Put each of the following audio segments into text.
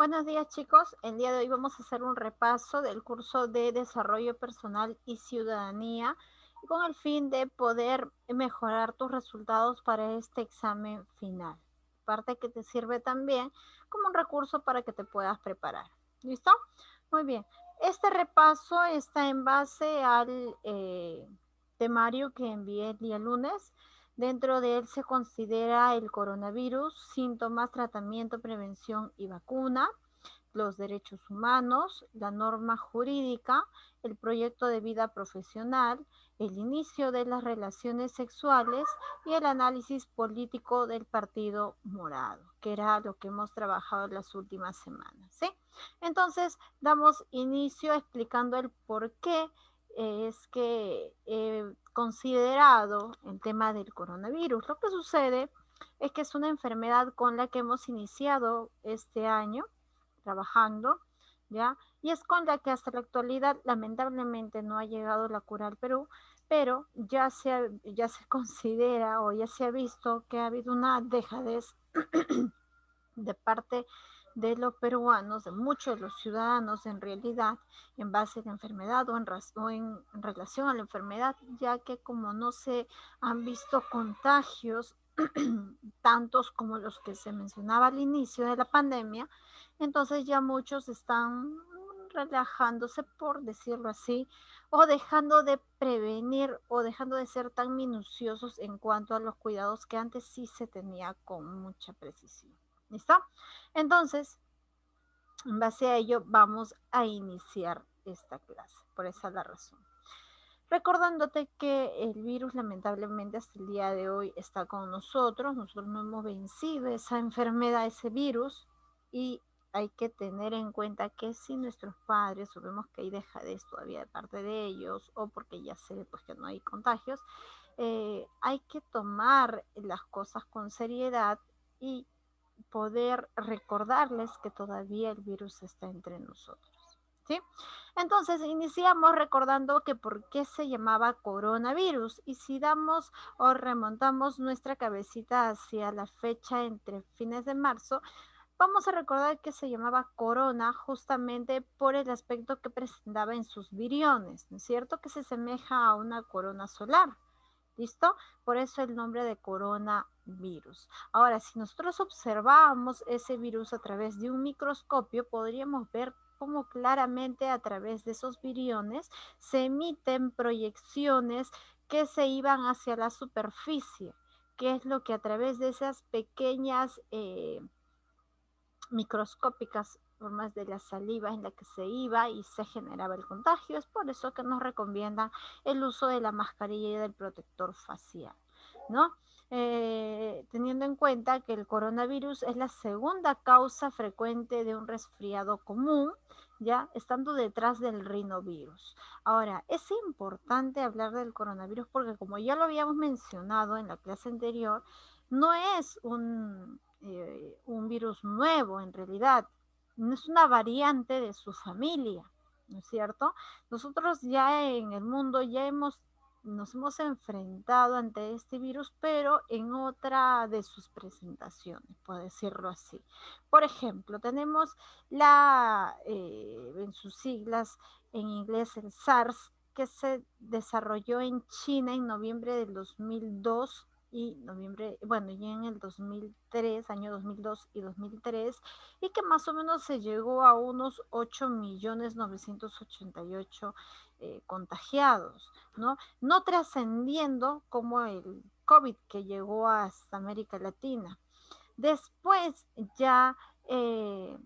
Buenos días, chicos. El día de hoy vamos a hacer un repaso del curso de Desarrollo Personal y Ciudadanía con el fin de poder mejorar tus resultados para este examen final. Parte que te sirve también como un recurso para que te puedas preparar. ¿Listo? Muy bien. Este repaso está en base al temario que envié el día lunes. Dentro de él se considera el coronavirus, síntomas, tratamiento, prevención y vacuna, los derechos humanos, la norma jurídica, el proyecto de vida profesional, el inicio de las relaciones sexuales y el análisis político del Partido Morado, que era lo que hemos trabajado en las últimas semanas, ¿sí? Entonces, damos inicio explicando el por qué es que he considerado el tema del coronavirus. Lo que sucede es que es una enfermedad con la que hemos iniciado este año trabajando, ¿ya? Y es con la que hasta la actualidad lamentablemente no ha llegado la cura al Perú, pero ya se considera o ya se ha visto que ha habido una dejadez de parte de los peruanos, de muchos de los ciudadanos en realidad, en base a la enfermedad o en relación a la enfermedad, ya que como no se han visto contagios tantos como los que se mencionaba al inicio de la pandemia, entonces ya muchos están relajándose, por decirlo así, o dejando de prevenir o dejando de ser tan minuciosos en cuanto a los cuidados que antes sí se tenía con mucha precisión. ¿Listo? Entonces, en base a ello, vamos a iniciar esta clase. Por esa es la razón. Recordándote que el virus lamentablemente hasta el día de hoy está con nosotros. Nosotros no hemos vencido esa enfermedad, ese virus, y hay que tener en cuenta que si nuestros padres o vemos que hay dejadez todavía de parte de ellos o porque ya se ve pues que no hay contagios, hay que tomar las cosas con seriedad y poder recordarles que todavía el virus está entre nosotros. ¿Sí? Entonces iniciamos recordando que por qué se llamaba coronavirus y si damos o remontamos nuestra cabecita hacia la fecha entre fines de marzo, vamos a recordar que se llamaba corona justamente por el aspecto que presentaba en sus viriones, ¿no es cierto? Que se asemeja a una corona solar. ¿Listo? Por eso el nombre de coronavirus. Ahora, si nosotros observamos ese virus a través de un microscopio, podríamos ver cómo claramente a través de esos viriones se emiten proyecciones que se iban hacia la superficie, que es lo que a través de esas pequeñas microscópicas formas de la saliva en la que se iba y se generaba el contagio. Es por eso que nos recomiendan el uso de la mascarilla y del protector facial, ¿no? Teniendo en cuenta que el coronavirus es la segunda causa frecuente de un resfriado común, ya estando detrás del rinovirus. Ahora, es importante hablar del coronavirus porque como ya lo habíamos mencionado en la clase anterior, no es un virus nuevo en realidad, no es una variante de su familia, ¿no es cierto? Nosotros ya en el mundo nos hemos enfrentado ante este virus, pero en otra de sus presentaciones, por decirlo así. Por ejemplo, tenemos en sus siglas en inglés, el SARS, que se desarrolló en China en noviembre del 2002 y noviembre, bueno, y en el 2003, año 2002 y 2003, y que más o menos se llegó a unos 8.988.000 contagiados, ¿no? No trascendiendo como el COVID que llegó hasta América Latina. Después ya el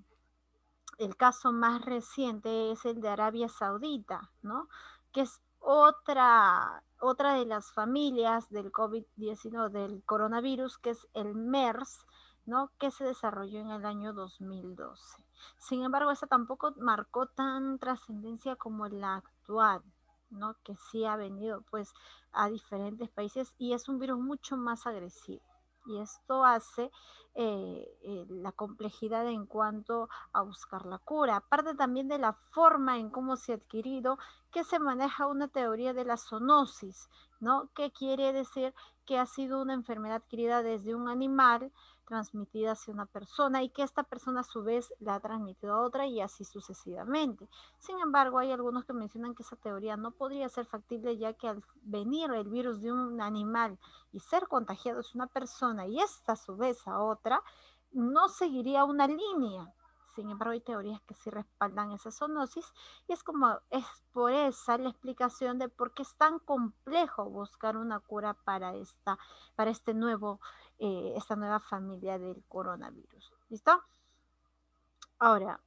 caso más reciente es el de Arabia Saudita, ¿no? Que es otra de las familias del COVID-19, del coronavirus, que es el MERS, ¿no? Que se desarrolló en el año 2012. Sin embargo, esa tampoco marcó tan trascendencia como la actual, ¿no? Que sí ha venido pues a diferentes países y es un virus mucho más agresivo. Y esto hace la complejidad en cuanto a buscar la cura. Aparte también de la forma en cómo se ha adquirido, que se maneja una teoría de la zoonosis, ¿no? Que quiere decir que ha sido una enfermedad adquirida desde un animal, transmitida hacia una persona y que esta persona a su vez la ha transmitido a otra y así sucesivamente. Sin embargo, hay algunos que mencionan que esa teoría no podría ser factible ya que al venir el virus de un animal y ser contagiado es una persona y esta a su vez a otra, no seguiría una línea. Sin embargo, hay teorías que sí respaldan esa zoonosis y es por esa la explicación de por qué es tan complejo buscar una cura para esta nueva familia del coronavirus. ¿Listo? Ahora,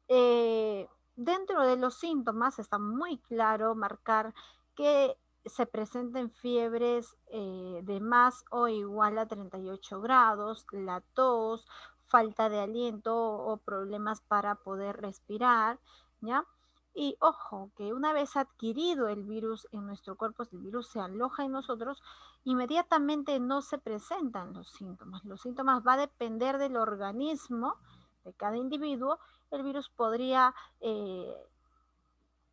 eh, dentro de los síntomas está muy claro marcar que se presenten fiebres de más o igual a 38 grados, la tos, falta de aliento o problemas para poder respirar, ¿ya? Y ojo, que una vez adquirido el virus en nuestro cuerpo, si el virus se aloja en nosotros, inmediatamente no se presentan los síntomas. Los síntomas va a depender del organismo de cada individuo. El virus podría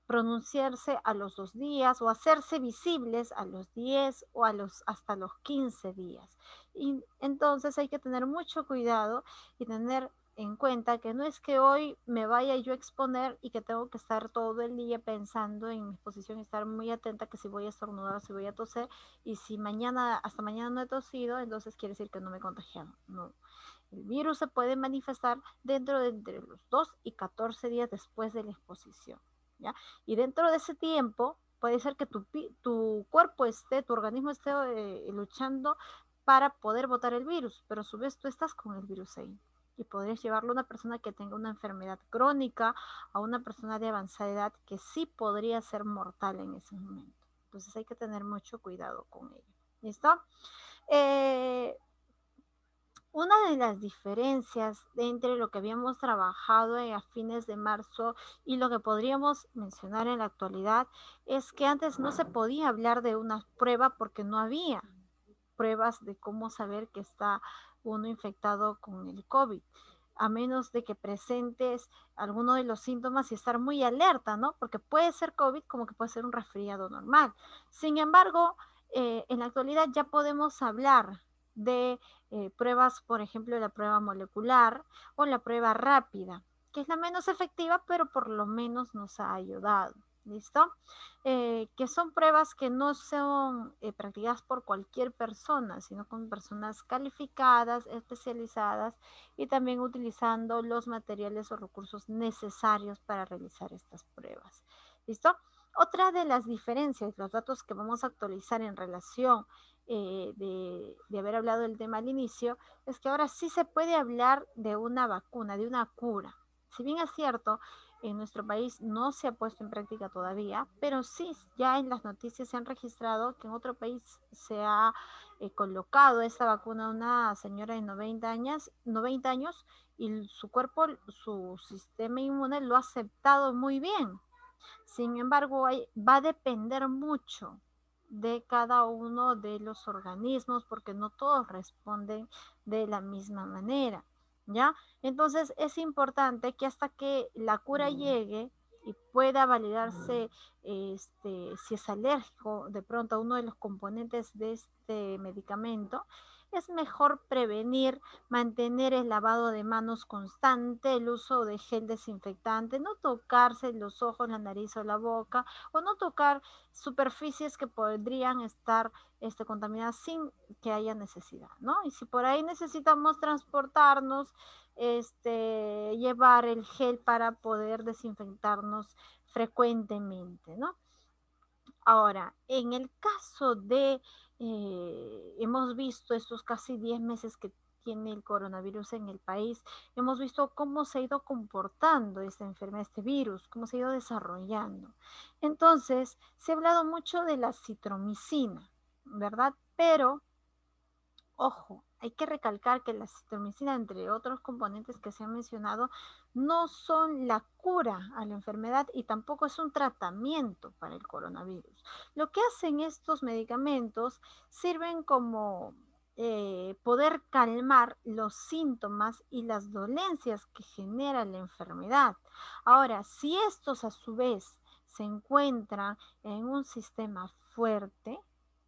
pronunciarse a los 2 días o hacerse visibles a los 10 o hasta los 15 días. Y entonces hay que tener mucho cuidado y tener en cuenta que no es que hoy me vaya yo a exponer y que tengo que estar todo el día pensando en mi exposición y estar muy atenta que si voy a estornudar o si voy a toser y si hasta mañana no he tosido, entonces quiere decir que no me he contagiado. No. El virus se puede manifestar dentro de entre los 2 y 14 días después de la exposición, ¿ya? Y dentro de ese tiempo puede ser que tu cuerpo tu organismo esté luchando para poder botar el virus, pero a su vez tú estás con el virus ahí. Y podrías llevarlo a una persona que tenga una enfermedad crónica, a una persona de avanzada edad que sí podría ser mortal en ese momento. Entonces hay que tener mucho cuidado con ello. ¿Listo? Eh, una de las diferencias entre lo que habíamos trabajado a fines de marzo y lo que podríamos mencionar en la actualidad es que antes no se podía hablar de una prueba porque no había pruebas de cómo saber que está uno infectado con el COVID, a menos de que presentes alguno de los síntomas y estar muy alerta, ¿no? Porque puede ser COVID como que puede ser un resfriado normal. Sin embargo, en la actualidad ya podemos hablar de pruebas, por ejemplo, la prueba molecular o la prueba rápida, que es la menos efectiva, pero por lo menos nos ha ayudado. ¿Listo? Que son pruebas que no son practicadas por cualquier persona, sino con personas calificadas, especializadas y también utilizando los materiales o recursos necesarios para realizar estas pruebas. ¿Listo? Otra de las diferencias, los datos que vamos a actualizar en relación de haber hablado del tema al inicio, es que ahora sí se puede hablar de una vacuna, de una cura. Si bien es cierto, en nuestro país no se ha puesto en práctica todavía, pero sí ya en las noticias se han registrado que en otro país se ha colocado esta vacuna a una señora de 90 años y su cuerpo, su sistema inmune lo ha aceptado muy bien. Sin embargo, va a depender mucho de cada uno de los organismos porque no todos responden de la misma manera, ¿ya? Entonces es importante que hasta que la cura llegue y pueda validarse si es alérgico de pronto a uno de los componentes de este medicamento, es mejor prevenir, mantener el lavado de manos constante, el uso de gel desinfectante, no tocarse los ojos, la nariz o la boca, o no tocar superficies que podrían estar contaminadas sin que haya necesidad, ¿no? Y si por ahí necesitamos transportarnos, llevar el gel para poder desinfectarnos frecuentemente, ¿no? Ahora, en el caso hemos visto estos casi 10 meses que tiene el coronavirus en el país, hemos visto cómo se ha ido comportando esta enfermedad, este virus, cómo se ha ido desarrollando. Entonces, se ha hablado mucho de la citromicina, ¿verdad? Pero ojo, hay que recalcar que la citromicina, entre otros componentes que se han mencionado, no son la cura a la enfermedad y tampoco es un tratamiento para el coronavirus. Lo que hacen estos medicamentos sirven como poder calmar los síntomas y las dolencias que genera la enfermedad. Ahora, si estos a su vez se encuentran en un sistema fuerte,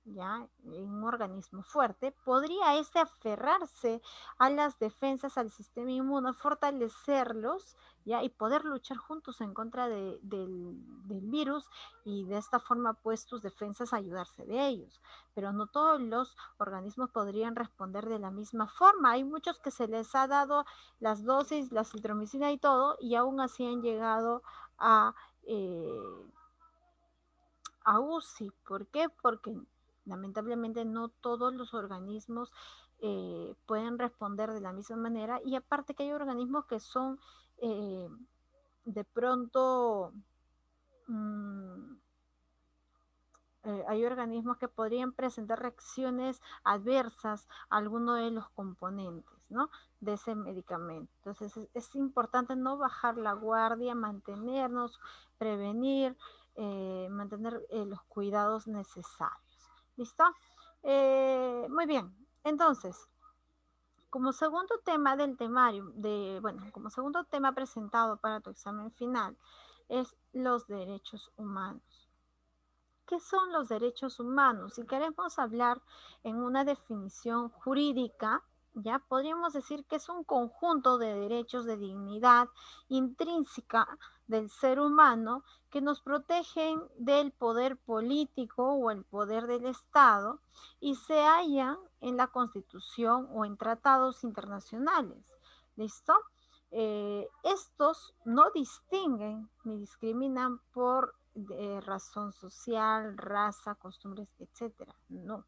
ya, en un organismo fuerte, podría este aferrarse a las defensas, al sistema inmuno, fortalecerlos, ya, y poder luchar juntos en contra del virus y de esta forma, pues, tus defensas ayudarse de ellos. Pero no todos los organismos podrían responder de la misma forma. Hay muchos que se les ha dado las dosis, la citromicina y todo, y aún así han llegado a eh, a UCI. ¿Por qué? Porque lamentablemente no todos los organismos pueden responder de la misma manera y aparte que hay organismos que son eh, de pronto, mmm, hay organismos que podrían presentar reacciones adversas a alguno de los componentes, ¿no? De ese medicamento. Entonces es importante no bajar la guardia, mantenernos, prevenir, mantener los cuidados necesarios. ¿Listo? Muy bien. Entonces, como segundo tema del temario, bueno, como segundo tema presentado para tu examen final, es los derechos humanos. ¿Qué son los derechos humanos? Si queremos hablar en una definición jurídica, ya podríamos decir que es un conjunto de derechos de dignidad intrínseca del ser humano que nos protegen del poder político o el poder del Estado y se hallan en la Constitución o en tratados internacionales. ¿Listo? Estos no distinguen ni discriminan por razón social, raza, costumbres, etcétera. No,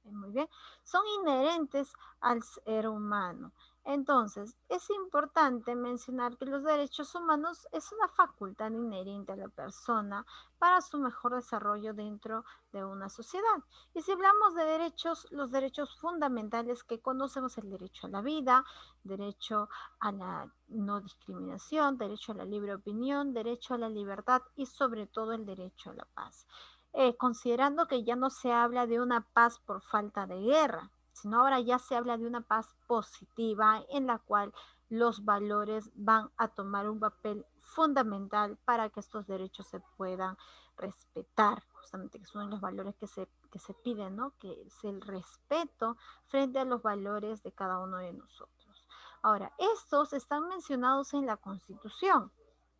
muy bien. Son inherentes al ser humano. Entonces, es importante mencionar que los derechos humanos es una facultad inherente a la persona para su mejor desarrollo dentro de una sociedad. Y si hablamos de derechos, los derechos fundamentales que conocemos, el derecho a la vida, derecho a la no discriminación, derecho a la libre opinión, derecho a la libertad y sobre todo el derecho a la paz. Considerando que ya no se habla de una paz por falta de guerra, sino ahora ya se habla de una paz positiva en la cual los valores van a tomar un papel fundamental para que estos derechos se puedan respetar, justamente que son los valores que se piden, ¿no? Que es el respeto frente a los valores de cada uno de nosotros. Ahora, estos están mencionados en la Constitución,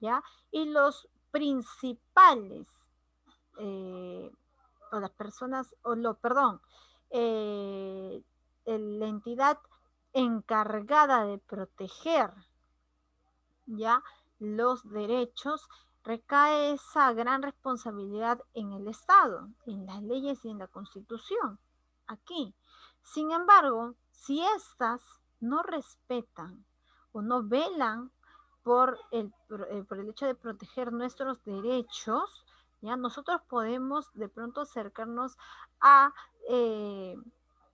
¿ya? Y los principales o las personas, perdón, eh, la entidad encargada de proteger ya los derechos, recae esa gran responsabilidad en el Estado, en las leyes y en la Constitución, aquí. Sin embargo, si éstas no respetan o no velan por el hecho de proteger nuestros derechos, ya nosotros podemos de pronto acercarnos a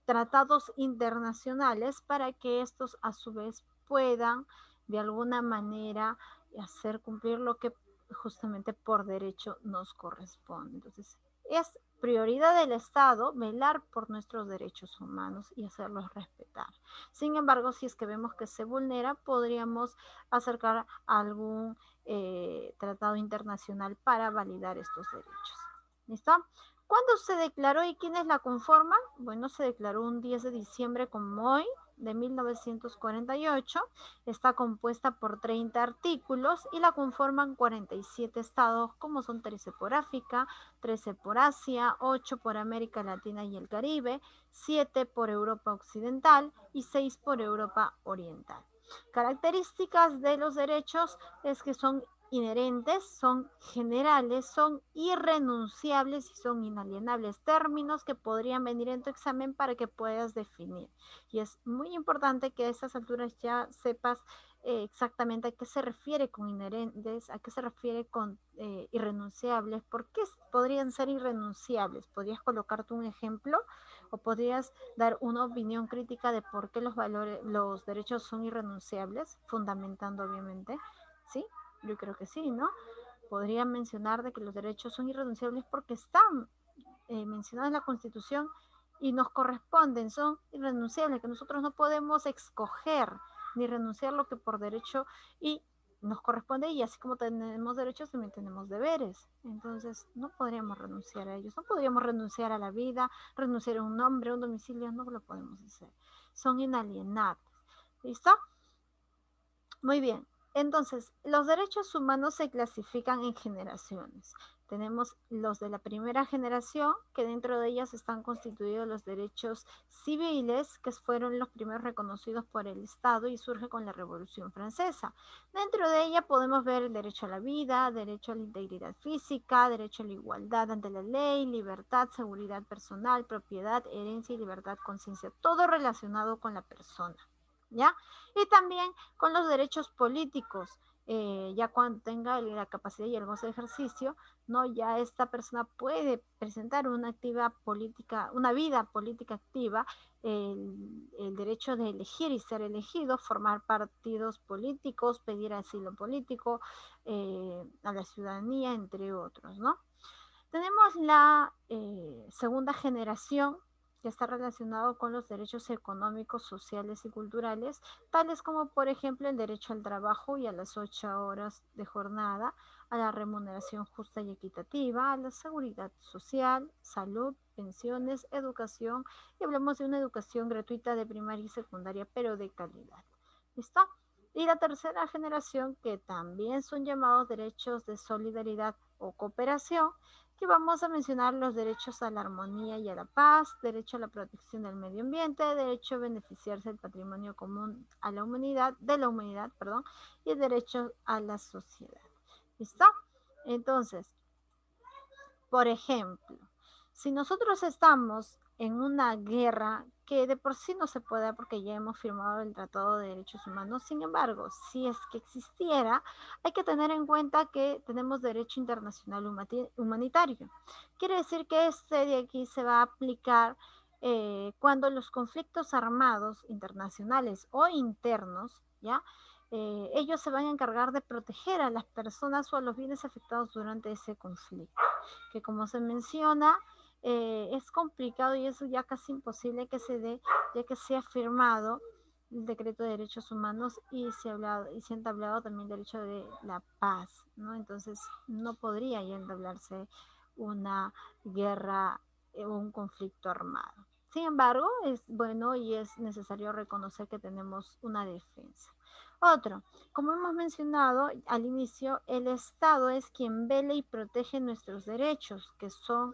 tratados internacionales para que estos a su vez puedan de alguna manera hacer cumplir lo que justamente por derecho nos corresponde. Entonces, es prioridad del Estado velar por nuestros derechos humanos y hacerlos respetar. Sin embargo, si es que vemos que se vulnera, podríamos acercar a algún tratado internacional para validar estos derechos. ¿Listo? ¿Cuándo se declaró y quiénes la conforman? Bueno, se declaró un 10 de diciembre como hoy, de 1948. Está compuesta por 30 artículos y la conforman 47 estados, como son 13 por África, 13 por Asia, 8 por América Latina y el Caribe, 7 por Europa Occidental y 6 por Europa Oriental. Características de los derechos es que son inherentes, son generales, son irrenunciables y son inalienables. Términos que podrían venir en tu examen para que puedas definir. Y es muy importante que a estas alturas ya sepas exactamente a qué se refiere con inherentes, a qué se refiere con irrenunciables, por qué podrían ser irrenunciables. ¿Podrías colocarte un ejemplo o podrías dar una opinión crítica de por qué los valores, los derechos son irrenunciables, fundamentando obviamente? ¿Sí? Yo creo que sí, ¿no? Podría mencionar de que los derechos son irrenunciables porque están mencionados en la Constitución y nos corresponden, son irrenunciables, que nosotros no podemos escoger ni renunciar lo que por derecho y nos corresponde, y así como tenemos derechos, también tenemos deberes. Entonces, no podríamos renunciar a ellos. No podríamos renunciar a la vida, renunciar a un nombre, a un domicilio, no lo podemos hacer. Son inalienables. ¿Listo? Muy bien. Entonces, los derechos humanos se clasifican en generaciones. Tenemos los de la primera generación, que dentro de ellas están constituidos los derechos civiles, que fueron los primeros reconocidos por el Estado y surge con la Revolución Francesa. Dentro de ella podemos ver el derecho a la vida, derecho a la integridad física, derecho a la igualdad ante la ley, libertad, seguridad personal, propiedad, herencia y libertad conciencia, todo relacionado con la persona, ¿ya? Y también con los derechos políticos, ya cuando tenga la capacidad y el goce de ejercicio, ¿no? Ya esta persona puede presentar una activa política, una vida política activa, el derecho de elegir y ser elegido, formar partidos políticos, pedir asilo político a la ciudadanía, entre otros, ¿no? Tenemos la segunda generación, que está relacionado con los derechos económicos, sociales y culturales, tales como por ejemplo el derecho al trabajo y a las 8 horas de jornada, a la remuneración justa y equitativa, a la seguridad social, salud, pensiones, educación, y hablamos de una educación gratuita de primaria y secundaria, pero de calidad. ¿Listo? Y la tercera generación, que también son llamados derechos de solidaridad o cooperación, que vamos a mencionar los derechos a la armonía y a la paz, derecho a la protección del medio ambiente, derecho a beneficiarse del patrimonio común a la humanidad, de la humanidad, perdón, y derecho a la sociedad. ¿Listo? Entonces, por ejemplo, si nosotros estamos en una guerra que de por sí no se puede porque ya hemos firmado el Tratado de Derechos Humanos, sin embargo, si es que existiera, hay que tener en cuenta que tenemos derecho internacional humanitario. Quiere decir que este de aquí se va a aplicar cuando los conflictos armados internacionales o internos, ¿ya? Ellos se van a encargar de proteger a las personas o a los bienes afectados durante ese conflicto, que como se menciona, es complicado y eso ya casi imposible que se dé, ya que se ha firmado el decreto de derechos humanos y se ha hablado y se ha entablado también el derecho de la paz, ¿no? Entonces no podría ya entablarse una guerra o un conflicto armado. Sin embargo, es bueno y es necesario reconocer que tenemos una defensa. Otro, como hemos mencionado al inicio, el Estado es quien vela y protege nuestros derechos, que son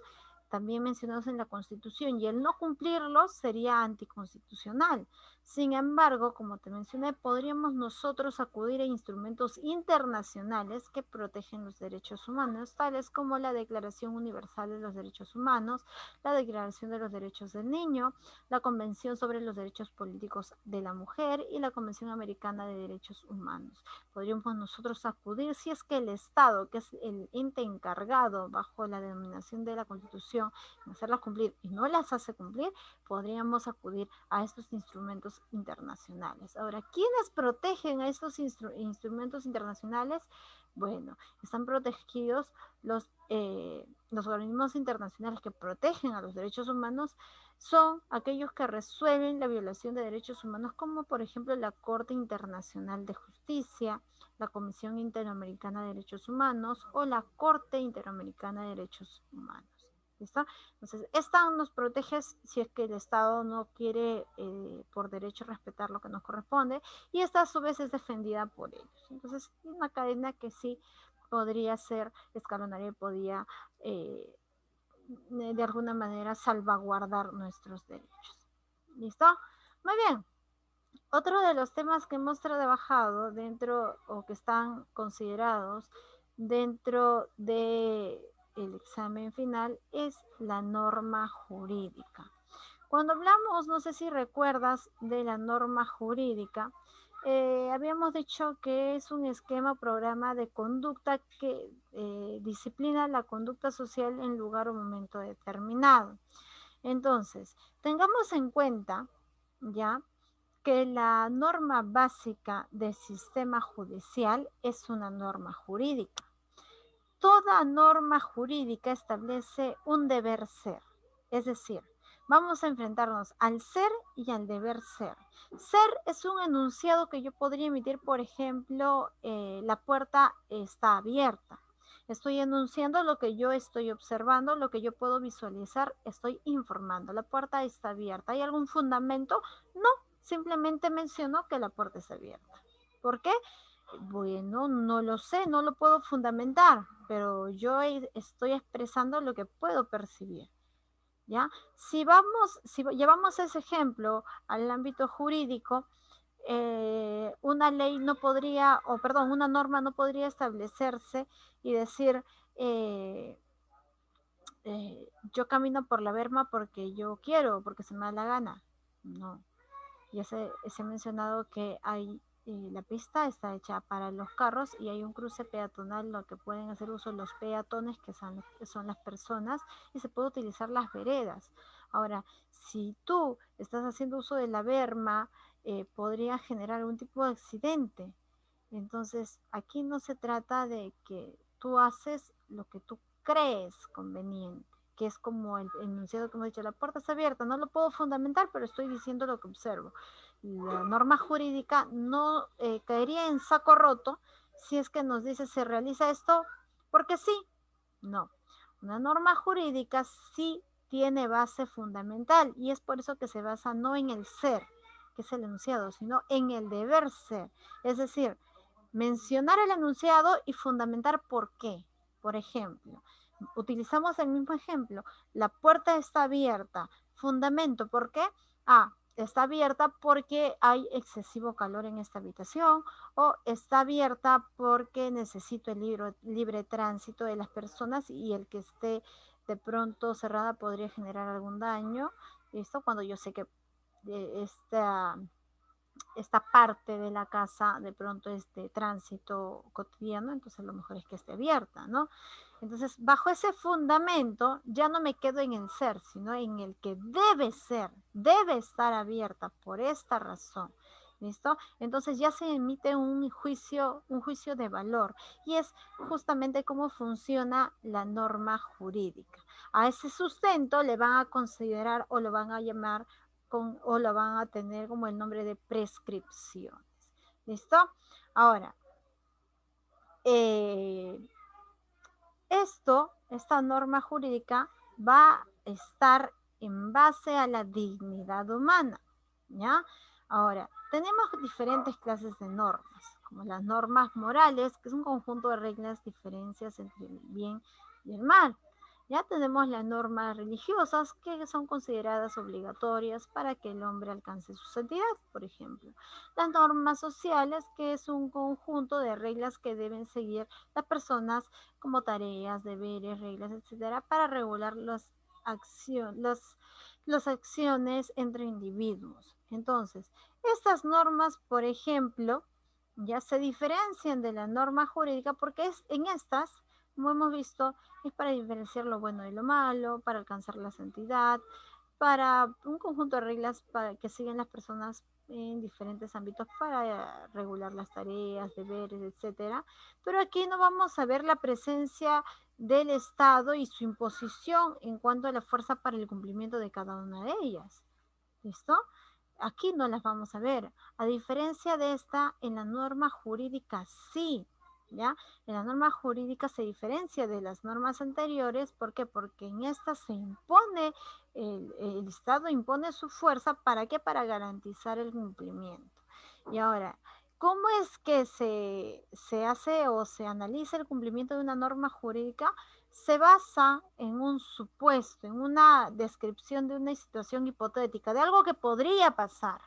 también mencionados en la Constitución, y el no cumplirlos sería anticonstitucional. Sin embargo, como te mencioné, podríamos nosotros acudir a instrumentos internacionales que protegen los derechos humanos, tales como la Declaración Universal de los Derechos Humanos, la Declaración de los Derechos del Niño, la Convención sobre los Derechos Políticos de la Mujer y la Convención Americana de Derechos Humanos. Podríamos nosotros acudir si es que el Estado, que es el ente encargado bajo la denominación de la Constitución, en hacerlas cumplir y no las hace cumplir, podríamos acudir a estos instrumentos internacionales. Ahora, ¿quiénes protegen a estos instrumentos internacionales? Bueno, están protegidos los organismos internacionales que protegen a los derechos humanos, son aquellos que resuelven la violación de derechos humanos, como por ejemplo la Corte Internacional de Justicia, la Comisión Interamericana de Derechos Humanos o la Corte Interamericana de Derechos Humanos. ¿Listo? Entonces, esta nos protege si es que el Estado no quiere por derecho respetar lo que nos corresponde, y esta a su vez es defendida por ellos. Entonces, es una cadena que sí podría ser escalonaria y podía de alguna manera salvaguardar nuestros derechos. ¿Listo? Muy bien. Otro de los temas que hemos trabajado dentro o que están considerados dentro de el examen final es la norma jurídica. Cuando hablamos, no sé si recuerdas de la norma jurídica, habíamos dicho que es un esquema o programa de conducta que disciplina la conducta social en lugar o momento determinado. Entonces, tengamos en cuenta, ¿ya?, que la norma básica del sistema judicial es una norma jurídica. Toda norma jurídica establece un deber ser, es decir, Vamos a enfrentarnos al ser y al deber ser. Ser es un enunciado que yo podría emitir, por ejemplo, la puerta está abierta. Estoy enunciando lo que yo estoy observando, lo que yo puedo visualizar, estoy informando. La puerta está abierta. ¿Hay algún fundamento? No, simplemente menciono que la puerta está abierta. ¿Por qué? Bueno, no lo sé, no lo puedo fundamentar, pero yo estoy expresando lo que puedo percibir. ¿Ya? Si llevamos ese ejemplo al ámbito jurídico, una ley no podría, o perdón, una norma no podría establecerse y decir, eh, yo camino por la berma porque yo quiero, porque se me da la gana. No, ya se ha mencionado que hay, la pista está hecha para los carros y hay un cruce peatonal, lo que pueden hacer uso los peatones, que son las personas, y se puede utilizar las veredas. Ahora, si tú estás haciendo uso de la berma, podría generar un tipo de accidente. Entonces, aquí no se trata de que tú haces lo que tú crees conveniente, que es como el enunciado que hemos dicho, la puerta está abierta, no lo puedo fundamentar, pero estoy diciendo lo que observo. La norma jurídica no caería en saco roto si es que nos dice se realiza esto porque sí. No, una norma jurídica sí tiene base fundamental y es por eso que se basa no en el ser, que es el enunciado, sino en el deber ser. Es decir, mencionar el enunciado y fundamentar por qué. Por ejemplo, utilizamos el mismo ejemplo. La puerta está abierta. Fundamento, ¿por qué? Ah, está abierta porque hay excesivo calor en esta habitación, o está abierta porque necesito el libre tránsito de las personas y el que esté de pronto cerrada podría generar algún daño. Esto cuando yo sé que esta parte de la casa de pronto es de tránsito cotidiano, entonces lo mejor es que esté abierta, ¿no? Entonces, bajo ese fundamento, ya no me quedo en el ser, sino en el que debe ser, debe estar abierta por esta razón. ¿Listo? Entonces ya se emite un juicio de valor y es justamente cómo funciona la norma jurídica. A ese sustento le van a considerar o lo van a llamar o lo van a tener como el nombre de prescripciones. ¿Listo? Ahora, eh, esta norma jurídica va a estar en base a la dignidad humana, ¿ya? Ahora, tenemos diferentes clases de normas, como las normas morales, que es un conjunto de reglas, diferencias entre el bien y el mal. Ya tenemos las normas religiosas, que son consideradas obligatorias para que el hombre alcance su santidad, por ejemplo. Las normas sociales, que es un conjunto de reglas que deben seguir las personas como tareas, deberes, reglas, etcétera, para regular las acciones entre individuos. Entonces, estas normas, por ejemplo, ya se diferencian de la norma jurídica porque en estas, como hemos visto, es para diferenciar lo bueno de lo malo, para alcanzar la santidad, para un conjunto de reglas para que siguen las personas en diferentes ámbitos para regular las tareas, deberes, etcétera. Pero aquí no vamos a ver la presencia del Estado y su imposición en cuanto a la fuerza para el cumplimiento de cada una de ellas. ¿Listo? Aquí no las vamos a ver. A diferencia de esta, en la norma jurídica sí. ¿Ya? En la norma jurídica se diferencia de las normas anteriores. ¿Por qué? Porque en esta se impone, el Estado impone su fuerza. ¿Para qué? Para garantizar el cumplimiento. Y ahora, ¿cómo es que se hace o se analiza el cumplimiento de una norma jurídica? Se basa en un supuesto, en una descripción de una situación hipotética, de algo que podría pasar.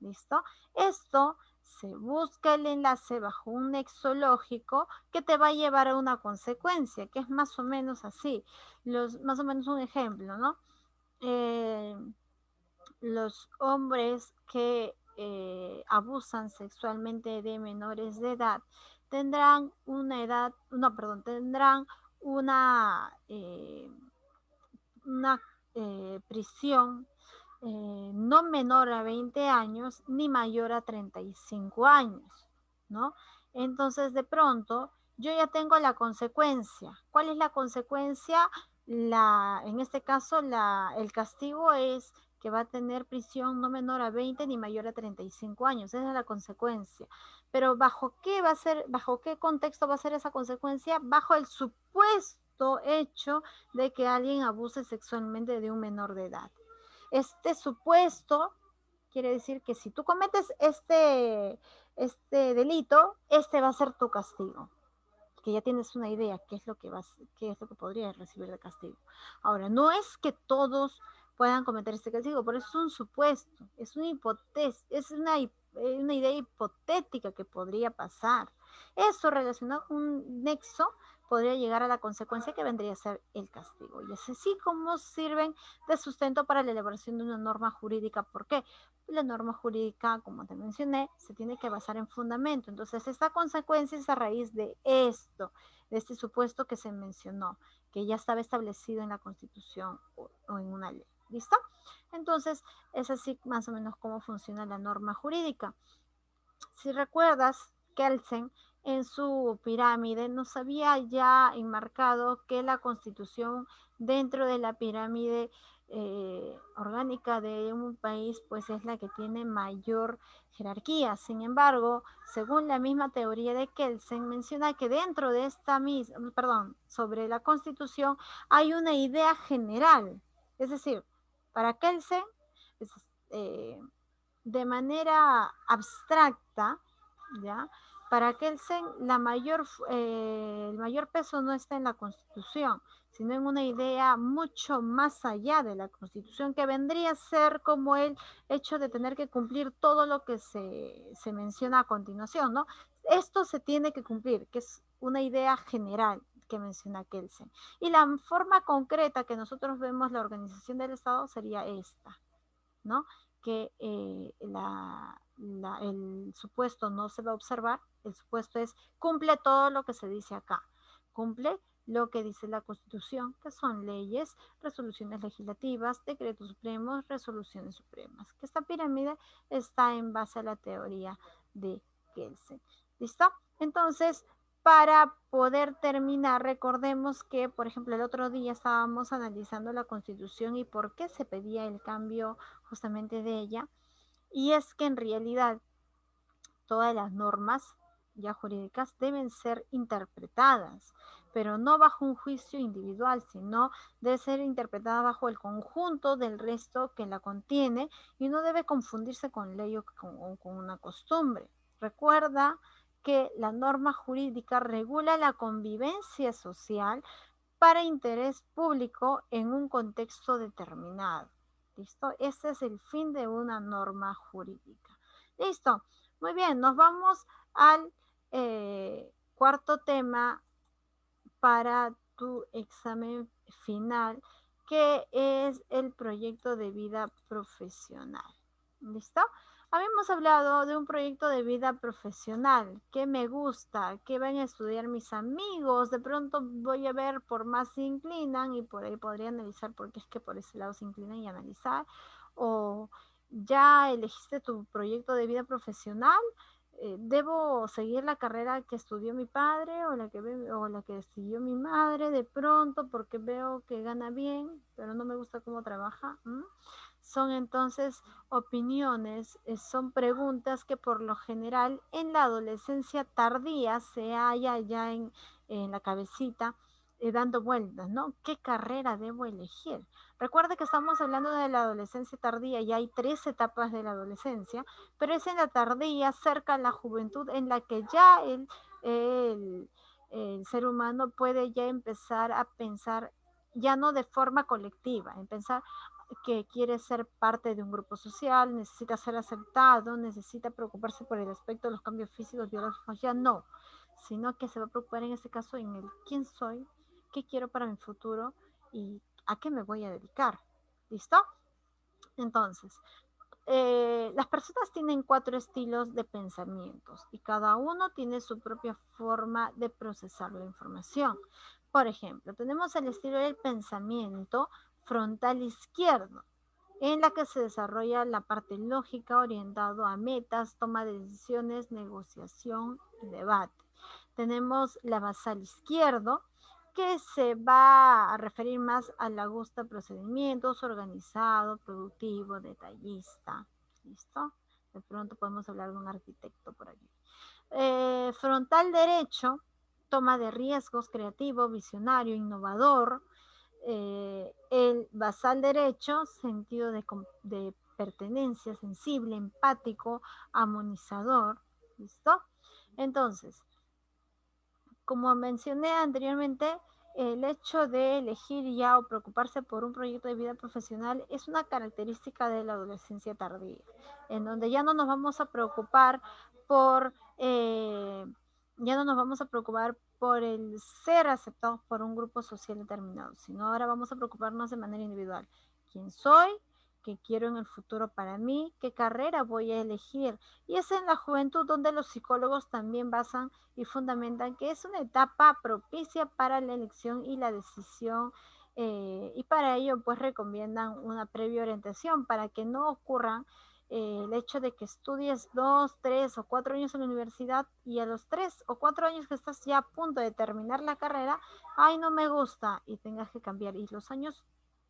¿Listo? Esto se busca el enlace bajo un nexo lógico que te va a llevar a una consecuencia, que es más o menos así. Más o menos un ejemplo, ¿no? Los hombres que abusan sexualmente de menores de edad tendrán tendrán una prisión no menor a 20 años ni mayor a 35 años, ¿no? Entonces, de pronto, yo ya tengo la consecuencia. ¿Cuál es la consecuencia? en este caso, el castigo es que va a tener prisión no menor a 20 ni mayor a 35 años. Esa es la consecuencia. Pero bajo qué contexto va a ser esa consecuencia? Bajo el supuesto hecho de que alguien abuse sexualmente de un menor de edad. Este supuesto quiere decir que si tú cometes este delito, este va a ser tu castigo, que ya tienes una idea qué es lo que podrías recibir de castigo. Ahora, no es que todos puedan cometer este castigo, por eso es un supuesto, es una hipótesis, es una idea hipotética que podría pasar. Eso relacionado con un nexo podría llegar a la consecuencia que vendría a ser el castigo. Y es así como sirven de sustento para la elaboración de una norma jurídica. ¿Por qué? La norma jurídica, como te mencioné, se tiene que basar en fundamento. Entonces, esta consecuencia es a raíz de esto, de este supuesto que se mencionó, que ya estaba establecido en la Constitución o en una ley. ¿Listo? Entonces, es así más o menos cómo funciona la norma jurídica. Si recuerdas, Kelsen en su pirámide nos había ya enmarcado que la Constitución dentro de la pirámide orgánica de un país pues es la que tiene mayor jerarquía. Sin embargo, según la misma teoría de Kelsen, menciona que dentro de esta misma, perdón, sobre la Constitución hay una idea general. Es decir, para Kelsen, es, eh, de manera abstracta, ¿ya? Para Kelsen, el mayor peso no está en la Constitución, sino en una idea mucho más allá de la Constitución, que vendría a ser como el hecho de tener que cumplir todo lo que se menciona a continuación, ¿no? Esto se tiene que cumplir, que es una idea general que menciona Kelsen. Y la forma concreta que nosotros vemos la organización del Estado sería esta, ¿no? Que el supuesto no se va a observar, el supuesto es cumple todo lo que se dice acá, cumple lo que dice la Constitución, que son leyes, resoluciones legislativas, decretos supremos, resoluciones supremas, que esta pirámide está en base a la teoría de Kelsen. ¿Listo? Entonces, para poder terminar, recordemos que, por ejemplo, el otro día estábamos analizando la Constitución y por qué se pedía el cambio justamente de ella. Y es que en realidad todas las normas ya jurídicas deben ser interpretadas, pero no bajo un juicio individual, sino debe ser interpretada bajo el conjunto del resto que la contiene y no debe confundirse con ley o con una costumbre. Recuerda que la norma jurídica regula la convivencia social para interés público en un contexto determinado. ¿Listo? Ese es el fin de una norma jurídica. Listo. Muy bien, nos vamos al cuarto tema para tu examen final, que es el proyecto de vida profesional. ¿Listo? Habíamos hablado de un proyecto de vida profesional que me gusta, que van a estudiar mis amigos. De pronto voy a ver por más se inclinan y por ahí podría analizar porque es que por ese lado se inclinan y analizar. O ya elegiste tu proyecto de vida profesional. ¿Debo seguir la carrera que estudió mi padre o la que siguió mi madre de pronto porque veo que gana bien, pero no me gusta cómo trabaja? Son entonces opiniones, son preguntas que por lo general en la adolescencia tardía se halla ya en la cabecita dando vueltas, ¿no? ¿Qué carrera debo elegir? Recuerda que estamos hablando de la adolescencia tardía y hay 3 etapas de la adolescencia, pero es en la tardía, cerca a la juventud, en la que ya el, el ser humano puede ya empezar a pensar ya no de forma colectiva, en pensar que quiere ser parte de un grupo social, necesita ser aceptado, necesita preocuparse por el aspecto de los cambios físicos, biológicos, ya no, sino que se va a preocupar en este caso en el quién soy, qué quiero para mi futuro y a qué me voy a dedicar. ¿Listo? Entonces, las personas tienen 4 estilos de pensamientos y cada uno tiene su propia forma de procesar la información. Por ejemplo, tenemos el estilo del pensamiento frontal izquierdo, en la que se desarrolla la parte lógica orientado a metas, toma de decisiones, negociación y debate. Tenemos la basal izquierdo, que se va a referir más a la gusta procedimientos, organizado, productivo, detallista. ¿Listo? De pronto podemos hablar de un arquitecto por allí. Frontal derecho, toma de riesgos, creativo, visionario, innovador. El basal derecho, sentido de pertenencia, sensible, empático, armonizador. ¿Listo? Entonces, como mencioné anteriormente, el hecho de elegir ya o preocuparse por un proyecto de vida profesional es una característica de la adolescencia tardía, en donde ya no nos vamos a preocupar por, ya no nos vamos a preocupar por el ser aceptados por un grupo social determinado, sino ahora vamos a preocuparnos de manera individual. ¿Quién soy? ¿Qué quiero en el futuro para mí? ¿Qué carrera voy a elegir? Y es en la juventud donde los psicólogos también basan y fundamentan que es una etapa propicia para la elección y la decisión, y para ello pues recomiendan una previa orientación para que no ocurra el hecho de que estudies 2, 3 o 4 años en la universidad y a los 3 o 4 años que estás ya a punto de terminar la carrera, ay, no me gusta y tengas que cambiar y los años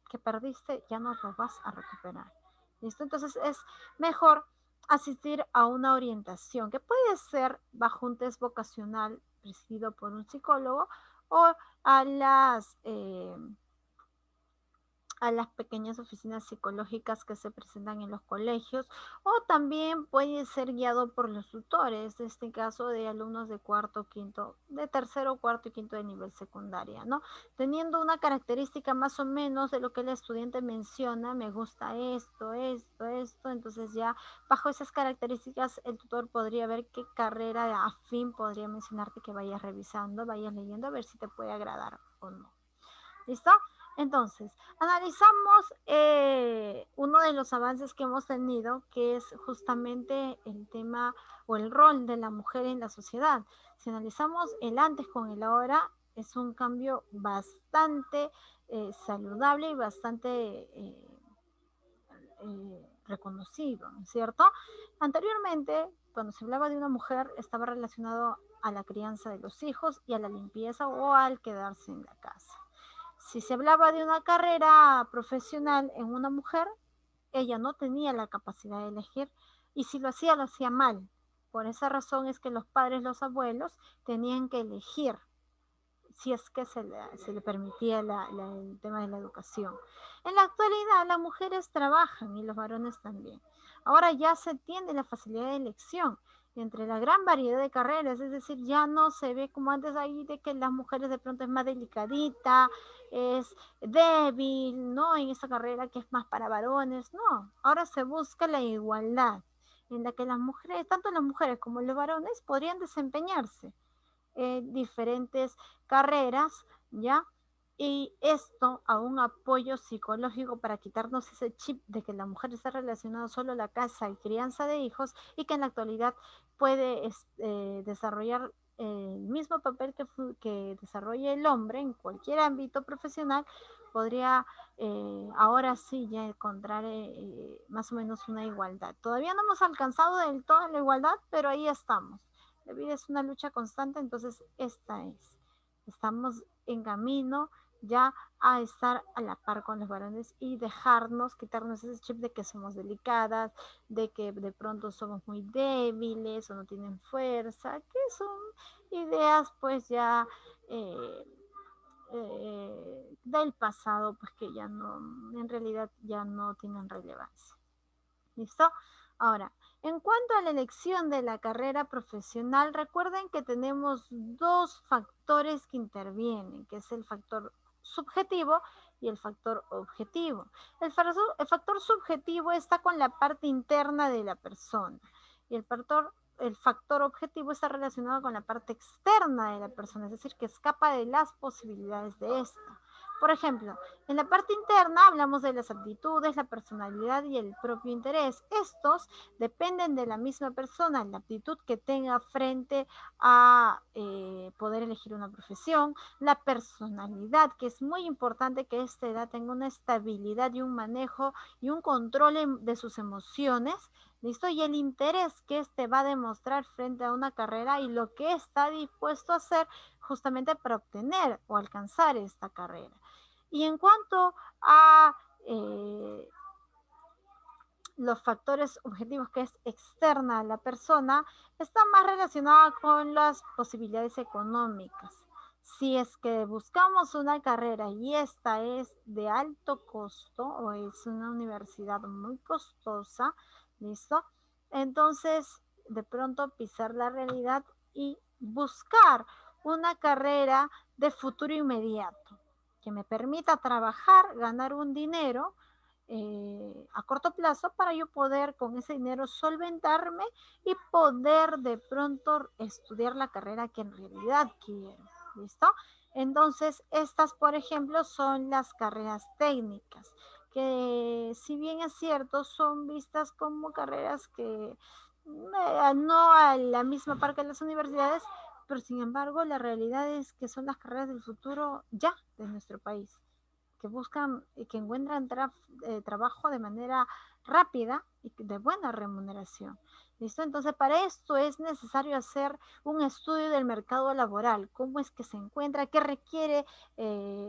que perdiste ya no los vas a recuperar. ¿Listo? Entonces es mejor asistir a una orientación que puede ser bajo un test vocacional presidido por un psicólogo o a a las pequeñas oficinas psicológicas que se presentan en los colegios, o también puede ser guiado por los tutores, en este caso de alumnos de cuarto, quinto, de tercero, cuarto y quinto de nivel secundaria, ¿no? Teniendo una característica más o menos de lo que el estudiante menciona, me gusta esto, esto, esto, entonces ya bajo esas características el tutor podría ver qué carrera afín podría mencionarte que vayas revisando, vayas leyendo a ver si te puede agradar o no. ¿Listo? Entonces, analizamos uno de los avances que hemos tenido, que es justamente el tema o el rol de la mujer en la sociedad. Si analizamos el antes con el ahora, es un cambio bastante saludable y bastante reconocido, ¿no es cierto? Anteriormente, cuando se hablaba de una mujer, estaba relacionado a la crianza de los hijos y a la limpieza o al quedarse en la casa. Si se hablaba de una carrera profesional en una mujer, ella no tenía la capacidad de elegir y si lo hacía mal. Por esa razón es que los padres, los abuelos, tenían que elegir si es que se le permitía el tema de la educación. En la actualidad las mujeres trabajan y los varones también. Ahora ya se tiene la facilidad de elección entre la gran variedad de carreras, es decir, ya no se ve como antes ahí de que las mujeres de pronto es más delicadita, es débil, ¿no? En esta carrera que es más para varones, no, ahora se busca la igualdad en la que las mujeres, tanto las mujeres como los varones podrían desempeñarse diferentes carreras, ¿ya? Y esto a un apoyo psicológico para quitarnos ese chip de que la mujer está relacionada solo a la casa y crianza de hijos y que en la actualidad puede desarrollar el mismo papel que desarrolla el hombre en cualquier ámbito profesional, podría ahora sí ya encontrar más o menos una igualdad. Todavía no hemos alcanzado del todo la igualdad, pero ahí estamos. La vida es una lucha constante, entonces esta es. Estamos en camino ya a estar a la par con los varones y dejarnos, quitarnos ese chip de que somos delicadas, de que de pronto somos muy débiles o no tienen fuerza, que son ideas pues ya del pasado, pues que ya no, en realidad ya no tienen relevancia. ¿Listo? Ahora, en cuanto a la elección de la carrera profesional, recuerden que tenemos dos factores que intervienen, que es el factor subjetivo y el factor objetivo. El factor subjetivo está con la parte interna de la persona y el factor objetivo está relacionado con la parte externa de la persona, es decir, que escapa de las posibilidades de esta. Por ejemplo, en la parte interna hablamos de las aptitudes, la personalidad y el propio interés. Estos dependen de la misma persona, la aptitud que tenga frente a poder elegir una profesión, la personalidad, que es muy importante que a esta edad tenga una estabilidad y un manejo y un control de sus emociones, ¿Listo? Y el interés que éste va a demostrar frente a una carrera y lo que está dispuesto a hacer justamente para obtener o alcanzar esta carrera. Y en cuanto a los factores objetivos que es externa a la persona, está más relacionada con las posibilidades económicas. Si es que buscamos una carrera y esta es de alto costo o es una universidad muy costosa, ¿listo? Entonces, de pronto pisar la realidad y buscar una carrera de futuro inmediato que me permita trabajar, ganar un dinero a corto plazo para yo poder con ese dinero solventarme y poder de pronto estudiar la carrera que en realidad quiero. ¿Listo? Entonces, estas, por ejemplo, son las carreras técnicas, que si bien es cierto, son vistas como carreras que no a la misma par que las universidades, pero sin embargo, la realidad es que son las carreras del futuro ya de nuestro país que buscan y que encuentran trabajo de manera rápida y de buena remuneración. ¿Listo? Entonces, para esto es necesario hacer un estudio del mercado laboral, cómo es que se encuentra, qué requiere,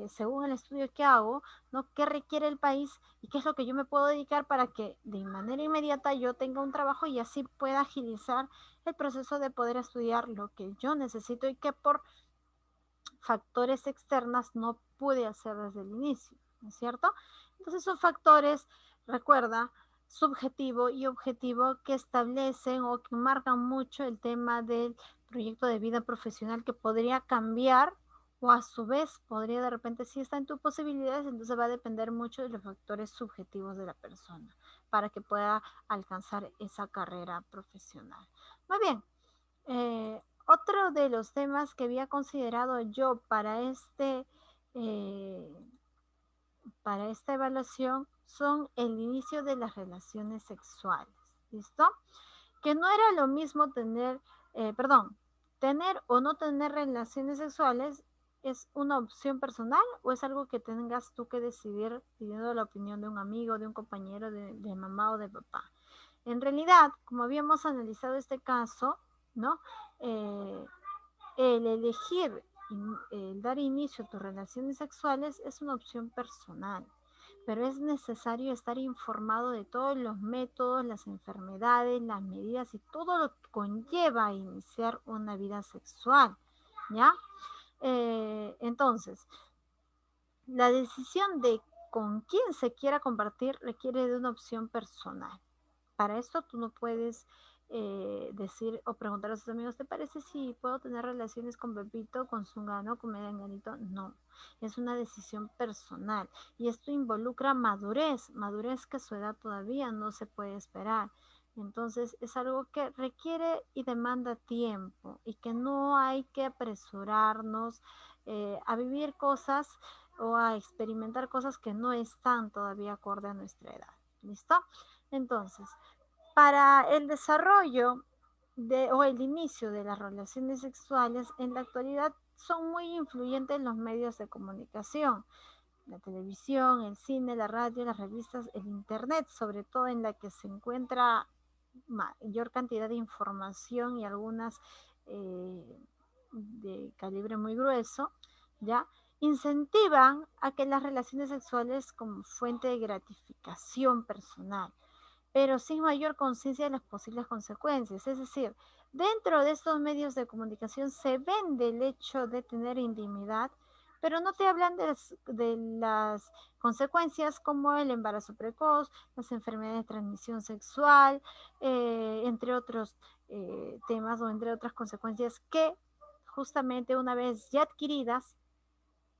según el estudio que hago, ¿no? Qué requiere el país y qué es lo que yo me puedo dedicar para que de manera inmediata yo tenga un trabajo y así pueda agilizar el proceso de poder estudiar lo que yo necesito y que por factores externas no pude hacer desde el inicio, ¿no es cierto? Entonces son factores, recuerda, subjetivo y objetivo que establecen o que marcan mucho el tema del proyecto de vida profesional que podría cambiar o a su vez podría de repente si está en tus posibilidades, entonces va a depender mucho de los factores subjetivos de la persona para que pueda alcanzar esa carrera profesional. Muy bien, otro de los temas que había considerado yo eh, para esta evaluación son el inicio de las relaciones sexuales. ¿Listo? Que no era lo mismo tener o no tener relaciones sexuales es una opción personal o es algo que tengas tú que decidir pidiendo la opinión de un amigo, de un compañero, de mamá o de papá. En realidad, como habíamos analizado este caso, ¿no? Eh, el elegir, el dar inicio a tus relaciones sexuales es una opción personal, pero es necesario estar informado de todos los métodos, las enfermedades, las medidas y todo lo que conlleva a iniciar una vida sexual, ¿ya? Entonces, la decisión de con quién se quiera compartir requiere de una opción personal. Para esto tú no puedes decir o preguntar a sus amigos, ¿te parece si puedo tener relaciones con Pepito, con Zungano, con Merenganito? No, es una decisión personal y esto involucra madurez, madurez que a su edad todavía no se puede esperar. Entonces es algo que requiere y demanda tiempo y que no hay que apresurarnos a vivir cosas o a experimentar cosas que no están todavía acorde a nuestra edad. ¿Listo? Entonces, para el desarrollo o el inicio de las relaciones sexuales en la actualidad son muy influyentes los medios de comunicación, la televisión, el cine, la radio, las revistas, el internet, sobre todo en la que se encuentra mayor cantidad de información y algunas de calibre muy grueso, ¿ya? Incentivan a que las relaciones sexuales como fuente de gratificación personal pero sin mayor conciencia de las posibles consecuencias. Es decir, dentro de estos medios de comunicación se vende el hecho de tener intimidad, pero no te hablan de las consecuencias como el embarazo precoz, las enfermedades de transmisión sexual, entre otros temas o entre otras consecuencias que justamente una vez ya adquiridas,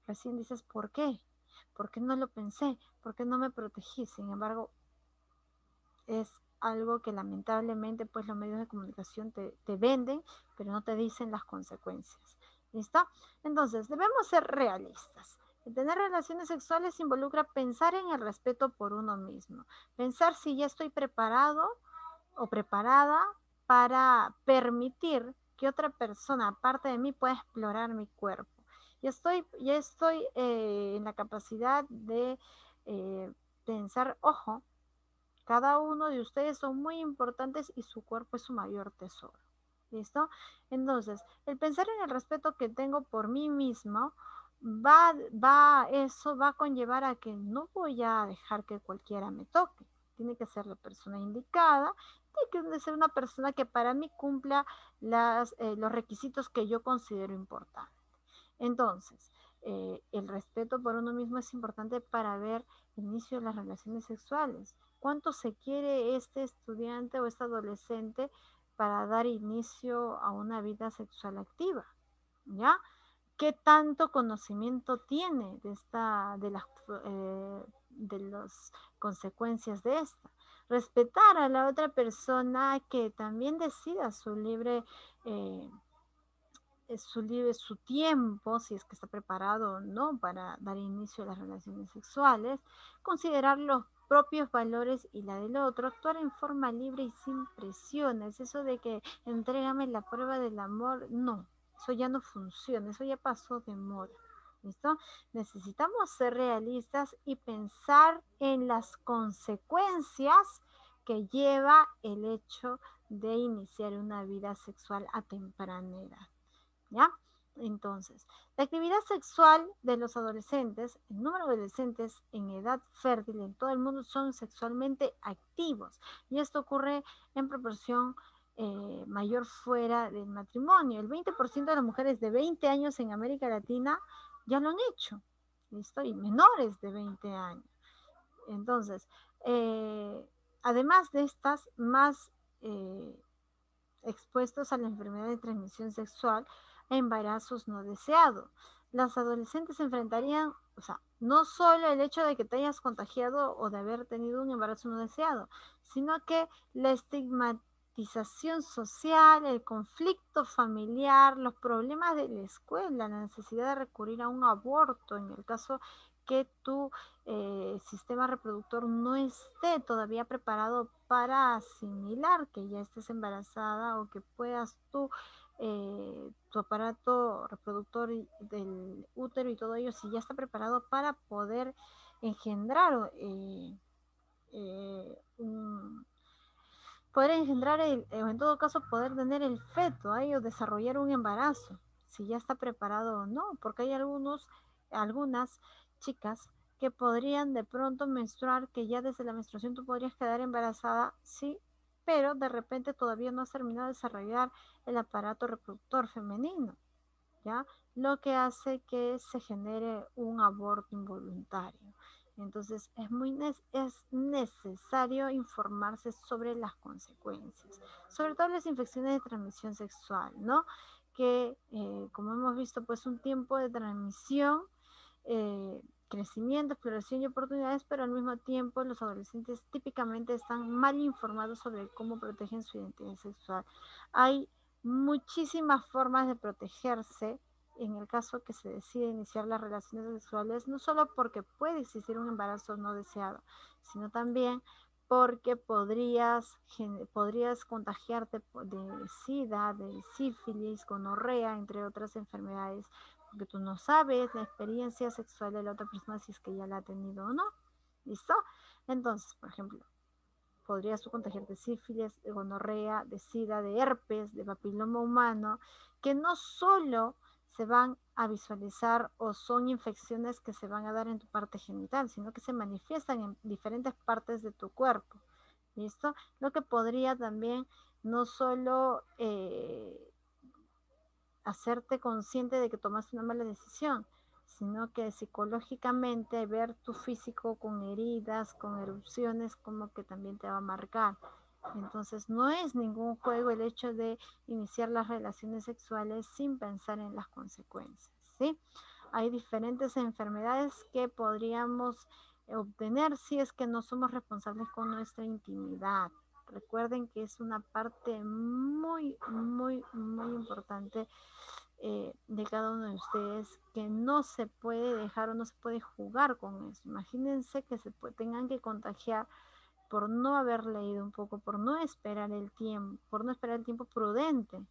recién dices, ¿por qué? ¿Por qué no lo pensé? ¿Por qué no me protegí? Sin embargo, es algo que lamentablemente pues los medios de comunicación te venden, pero no te dicen las consecuencias. ¿Listo? Entonces, debemos ser realistas. El tener relaciones sexuales involucra pensar en el respeto por uno mismo, pensar si ya estoy preparado o preparada para permitir que otra persona, aparte de mí, pueda explorar mi cuerpo. Ya estoy en la capacidad de pensar, ojo, Cada uno de ustedes son muy importantes y su cuerpo es su mayor tesoro. ¿Listo? Entonces, el pensar en el respeto que tengo por mí mismo eso va a conllevar a que no voy a dejar que cualquiera me toque. Tiene que ser la persona indicada, tiene que ser una persona que para mí cumpla los requisitos que yo considero importantes. Entonces, el respeto por uno mismo es importante para ver el inicio de las relaciones sexuales. ¿Cuánto se quiere este estudiante o este adolescente para dar inicio a una vida sexual activa? ¿Ya? ¿Qué tanto conocimiento tiene de las consecuencias de esta? Respetar a la otra persona que también decida eh, su tiempo, si es que está preparado o no para dar inicio a las relaciones sexuales, considerar los propios valores y la del otro, actuar en forma libre y sin presiones. Eso de que entrégame la prueba del amor, no, eso ya no funciona, eso ya pasó de moda. ¿Listo? Necesitamos ser realistas y pensar en las consecuencias que lleva el hecho de iniciar una vida sexual a temprana edad. ¿Ya? Entonces, la actividad sexual de los adolescentes, el número de adolescentes en edad fértil en todo el mundo son sexualmente activos y esto ocurre en proporción mayor fuera del matrimonio. El 20% de las mujeres de 20 años en América Latina ya lo han hecho, ¿listo? Y menores de 20 años. Entonces, eh, además de estas, más expuestos a la enfermedad de transmisión sexual e embarazos no deseados. Las adolescentes se enfrentarían, o sea, no solo el hecho de que te hayas contagiado o de haber tenido un embarazo no deseado, sino que la estigmatización social, el conflicto familiar, los problemas de la escuela, la necesidad de recurrir a un aborto en el caso que tu sistema reproductor no esté todavía preparado para asimilar que ya estés embarazada o que puedas tu aparato reproductor del útero y todo ello, si ya está preparado para poder engendrar un, poder engendrar o en todo caso poder tener el feto ahí o desarrollar un embarazo, si ya está preparado o no, porque hay algunas chicas que podrían de pronto menstruar, que ya desde la menstruación tú podrías quedar embarazada, sí, pero de repente todavía no has terminado de desarrollar el aparato reproductor femenino, ¿ya? Lo que hace que se genere un aborto involuntario. Entonces es necesario informarse sobre las consecuencias, sobre todo las infecciones de transmisión sexual, ¿no? Que como hemos visto, pues un tiempo de transmisión, crecimiento, exploración y oportunidades, pero al mismo tiempo los adolescentes típicamente están mal informados sobre cómo protegen su identidad sexual. Hay muchísimas formas de protegerse en el caso que se decide iniciar las relaciones sexuales, no solo porque puede existir un embarazo no deseado, sino también porque podrías contagiarte de SIDA, de sífilis, gonorrea, entre otras enfermedades, porque tú no sabes la experiencia sexual de la otra persona si es que ya la ha tenido o no. ¿Listo? Entonces, por ejemplo, podrías tú contagiarte de sífilis, de gonorrea, de sida, de herpes, de papiloma humano, que no solo se van a visualizar o son infecciones que se van a dar en tu parte genital, sino que se manifiestan en diferentes partes de tu cuerpo. ¿Listo? Lo que podría también no solo hacerte consciente de que tomaste una mala decisión, sino que psicológicamente ver tu físico con heridas, con erupciones, como que también te va a marcar. Entonces no es ningún juego el hecho de iniciar las relaciones sexuales sin pensar en las consecuencias, ¿sí? Hay diferentes enfermedades que podríamos obtener si es que no somos responsables con nuestra intimidad. Recuerden que es una parte muy, muy, muy importante de cada uno de ustedes, que no se puede dejar o no se puede jugar con eso. Imagínense que tengan que contagiar por no haber leído un poco, por no esperar el tiempo, por no esperar el tiempo prudente.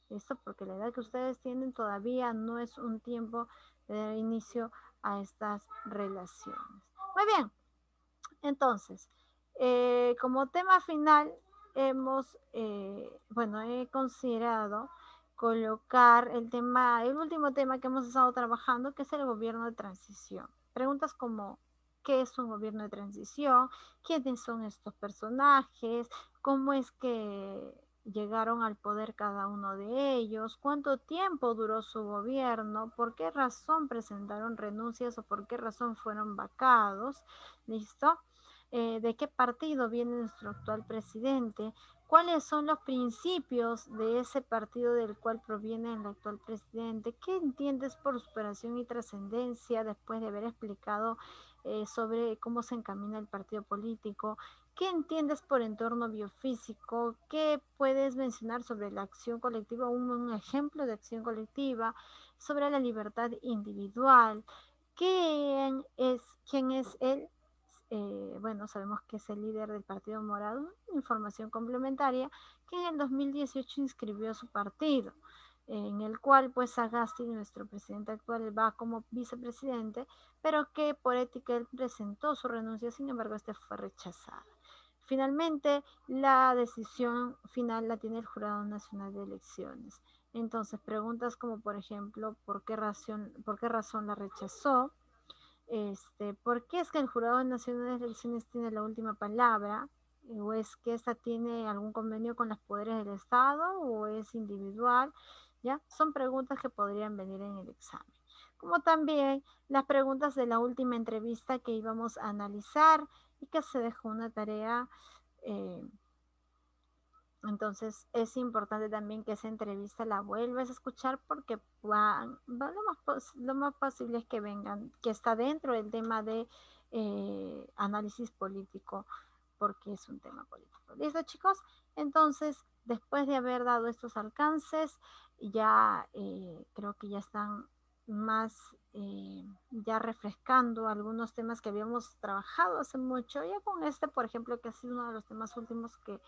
Esto porque la edad que ustedes tienen todavía no es un tiempo de dar inicio a estas relaciones. Muy bien, entonces, Como tema final, he considerado colocar el último tema que hemos estado trabajando, que es el gobierno de transición. Preguntas como, ¿qué es un gobierno de transición? ¿Quiénes son estos personajes? ¿Cómo es que llegaron al poder cada uno de ellos? ¿Cuánto tiempo duró su gobierno? ¿Por qué razón presentaron renuncias o por qué razón fueron vacados? ¿Listo? De qué partido viene nuestro actual presidente, cuáles son los principios de ese partido del cual proviene el actual presidente, qué entiendes por superación y trascendencia después de haber explicado sobre cómo se encamina el partido político, qué entiendes por entorno biofísico, qué puedes mencionar sobre la acción colectiva, un ejemplo de acción colectiva, sobre la libertad individual, quién es él. Sabemos que es el líder del Partido Morado, información complementaria, que en el 2018 inscribió su partido, en el cual pues Sagasti, nuestro presidente actual, va como vicepresidente, pero que por ética él presentó su renuncia, sin embargo, este fue rechazada. Finalmente, la decisión final la tiene el Jurado Nacional de Elecciones. Entonces, preguntas como, por ejemplo, por qué razón la rechazó? ¿Por qué es que el Jurado Nacional de Elecciones tiene la última palabra? ¿O es que esta tiene algún convenio con los poderes del Estado o es individual? ¿Ya? Son preguntas que podrían venir en el examen. Como también las preguntas de la última entrevista que íbamos a analizar y que se dejó una tarea. eh, entonces es importante también que esa entrevista la vuelvas a escuchar porque lo más posible es que vengan, que está dentro del tema de análisis político, porque es un tema político. ¿Listo, chicos? Entonces, después de haber dado estos alcances, ya creo que ya están más ya refrescando algunos temas que habíamos trabajado hace mucho, ya con este, por ejemplo, que ha sido uno de los temas últimos que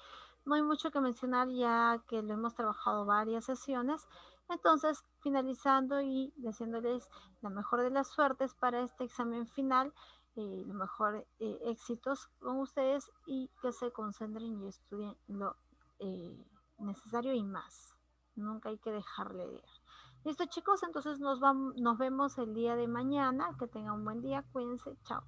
no hay mucho que mencionar ya que lo hemos trabajado varias sesiones. Entonces, finalizando y deseándoles la mejor de las suertes para este examen final, lo mejor éxitos con ustedes y que se concentren y estudien lo necesario y más. Nunca hay que dejarle de ir. Listo, chicos, entonces nos vemos el día de mañana. Que tengan un buen día. Cuídense. Chao.